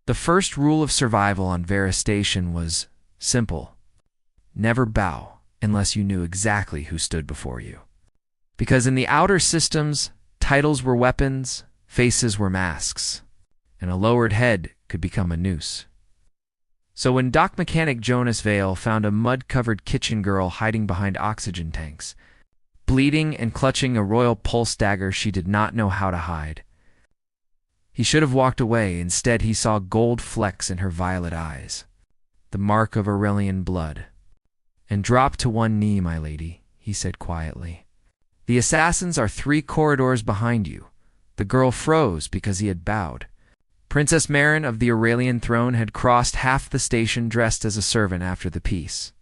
The first rule of survival on Vera Station was simple. Never bow unless you knew exactly who stood before you. Because in the outer systems, titles were weapons, faces were masks, and a lowered head could become a noose. So when dock mechanic Jonas Vale found a mud-covered kitchen girl hiding behind oxygen tanks, bleeding and clutching a royal pulse dagger she did not know how to hide, he should have walked away. Instead, he saw gold flecks in her violet eyes, the mark of Aurelian blood. "And drop to one knee, my lady," he said quietly. "The assassins are 3 corridors behind you." The girl froze because he had bowed. Princess Marin of the Aurelian throne had crossed half the station dressed as a servant after the peace.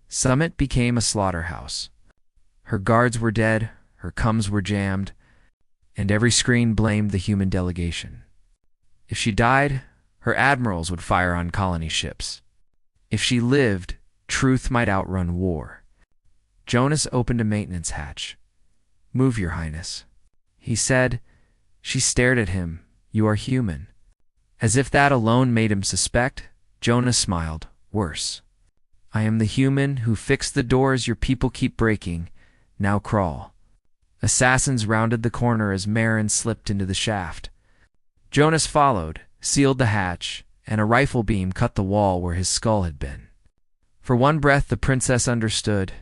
Summit became a slaughterhouse. Her guards were dead, her coms were jammed, and every screen blamed the human delegation. If she died, her admirals would fire on colony ships. If she lived, truth might outrun war. Jonas opened a maintenance hatch. "Move, Your Highness," he said. She stared at him. "You are human." As if that alone made him suspect, Jonas smiled. "Worse. I am the human who fixed the doors your people keep breaking. Now crawl." Assassins rounded the corner as Marin slipped into the shaft. Jonas followed, sealed the hatch, and a rifle beam cut the wall where his skull had been. For one breath, the princess understood.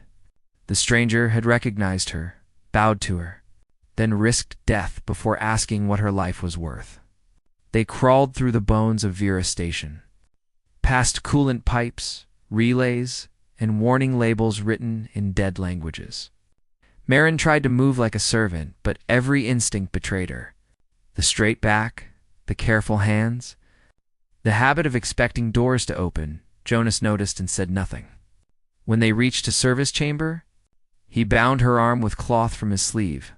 The stranger had recognized her, bowed to her, then risked death before asking what her life was worth. They crawled through the bones of Vera Station, past coolant pipes, relays, and warning labels written in dead languages. Marin tried to move like a servant, but every instinct betrayed her. The straight back, the careful hands, the habit of expecting doors to open. Jonas noticed and said nothing. When they reached a service chamber, he bound her arm with cloth from his sleeve.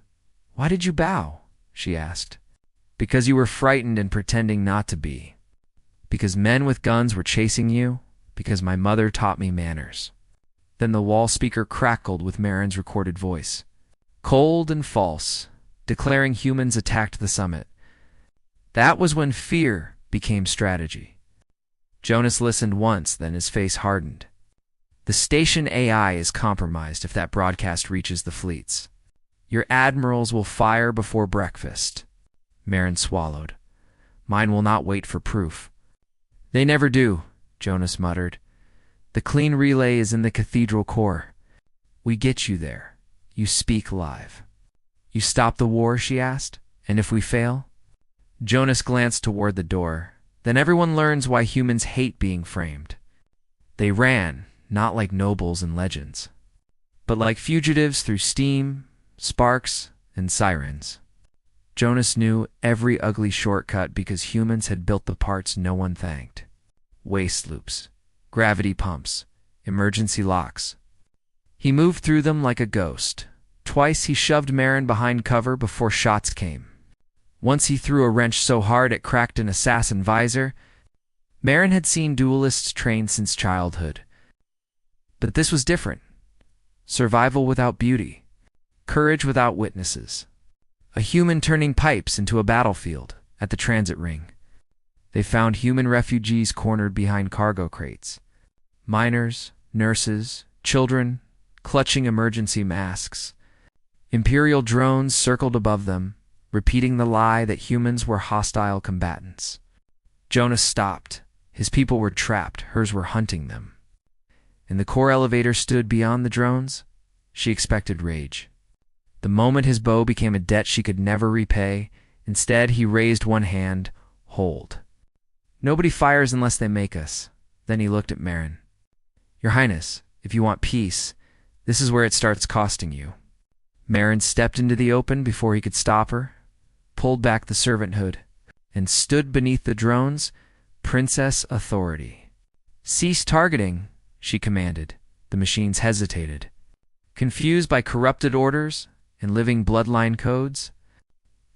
"Why did you bow?" she asked. "Because you were frightened and pretending not to be. Because men with guns were chasing you. Because my mother taught me manners." Then the wall speaker crackled with Marin's recorded voice, cold and false, declaring humans attacked the summit. That was when fear became strategy. Jonas listened once, then his face hardened. "The station AI is compromised if that broadcast reaches the fleets. Your admirals will fire before breakfast." Marin swallowed. "Mine will not wait for proof." "They never do," Jonas muttered. "The clean relay is in the cathedral core. We get you there. You speak live." "You stop the war?" she asked. "And if we fail?" Jonas glanced toward the door. "Then everyone learns why humans hate being framed." They ran, not like nobles and legends, but like fugitives through steam, sparks, and sirens. Jonas knew every ugly shortcut because humans had built the parts no one thanked. Waste loops, gravity pumps, emergency locks. He moved through them like a ghost. Twice he shoved Marin behind cover before shots came. Once he threw a wrench so hard it cracked an assassin visor. Marin had seen duelists trained since childhood. But this was different. Survival without beauty. Courage without witnesses. A human turning pipes into a battlefield at the transit ring. They found human refugees cornered behind cargo crates. Miners, nurses, children, clutching emergency masks. Imperial drones circled above them, repeating the lie that humans were hostile combatants. Jonas stopped. His people were trapped. Hers were hunting them. And the core elevator stood beyond the drones. She expected rage. The moment his bow became a debt she could never repay, instead he raised one hand. Hold. "Nobody fires unless they make us." Then he looked at Marin. "Your Highness, if you want peace, this is where it starts costing you." Marin stepped into the open before he could stop her, pulled back the servant hood, and stood beneath the drones. Princess authority. "Cease targeting," she commanded. The machines hesitated. Confused by corrupted orders and living bloodline codes,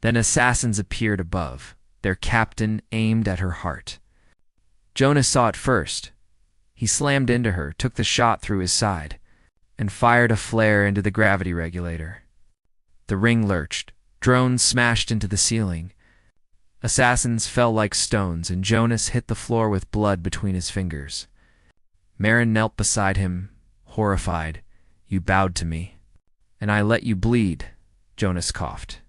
then assassins appeared above. Their captain aimed at her heart. Jonas saw it first. He slammed into her, took the shot through his side, and fired a flare into the gravity regulator. The ring lurched. Drones smashed into the ceiling. Assassins fell like stones, and Jonas hit the floor with blood between his fingers. Marin knelt beside him, horrified. "You bowed to me, and I let you bleed," Jonas coughed.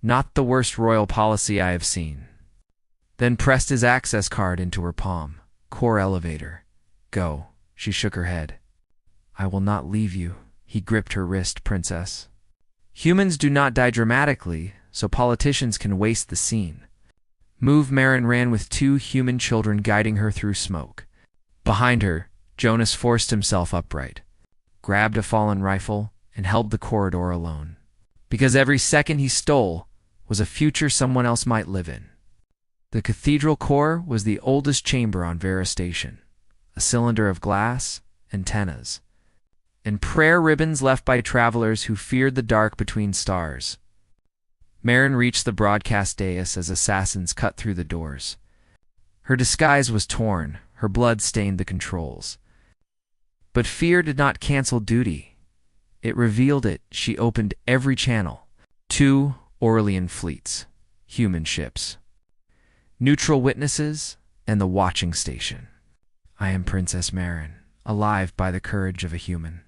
"Not the worst royal policy I have seen." Then pressed his access card into her palm. "Core elevator. Go." She shook her head. "I will not leave you." He gripped her wrist. "Princess. Humans do not die dramatically, so politicians can waste the scene." Move. Marin ran with 2 human children guiding her through smoke. Behind her, Jonas forced himself upright, grabbed a fallen rifle, and held the corridor alone. Because every second he stole was a future someone else might live in. The cathedral core was the oldest chamber on Vera Station, a cylinder of glass, antennas, and prayer ribbons left by travelers who feared the dark between stars. Marin reached the broadcast dais as assassins cut through the doors. Her disguise was torn, her blood stained the controls. But fear did not cancel duty. It revealed it. She opened every channel. 2 Aurelian fleets, human ships, neutral witnesses, and the watching station. "I am Princess Marin, alive by the courage of a human.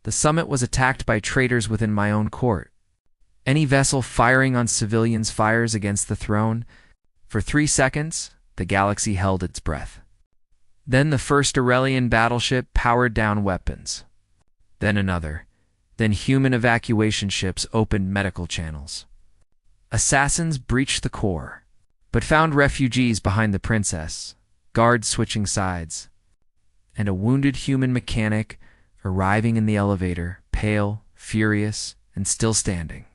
The summit was attacked by traitors within my own court. Any vessel firing on civilians fires against the throne." For 3 seconds, the galaxy held its breath. Then the first Aurelian battleship powered down weapons. Then another. Then human evacuation ships opened medical channels. Assassins breached the core, but found refugees behind the princess, guards switching sides, and a wounded human mechanic arriving in the elevator, pale, furious, and still standing.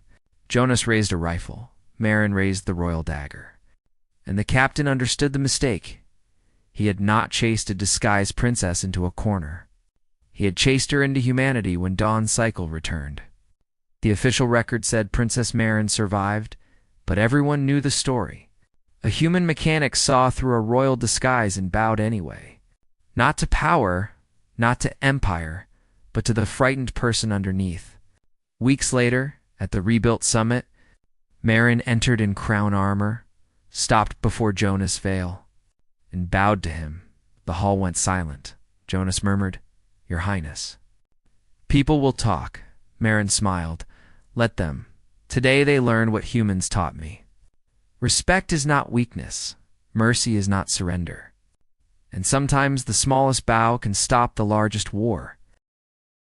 Jonas raised a rifle. Marin raised the royal dagger. And the captain understood the mistake. He had not chased a disguised princess into a corner. He had chased her into humanity when Dawn's cycle returned. The official record said Princess Marin survived, but everyone knew the story. A human mechanic saw through a royal disguise and bowed anyway. Not to power, not to empire, but to the frightened person underneath. Weeks later, at the rebuilt summit, Marin entered in crown armor, stopped before Jonas' veil, and bowed to him. The hall went silent. Jonas murmured, "Your Highness." "People will talk," Marin smiled. "Let them. Today they learned what humans taught me. Respect is not weakness. Mercy is not surrender. And sometimes the smallest bow can stop the largest war."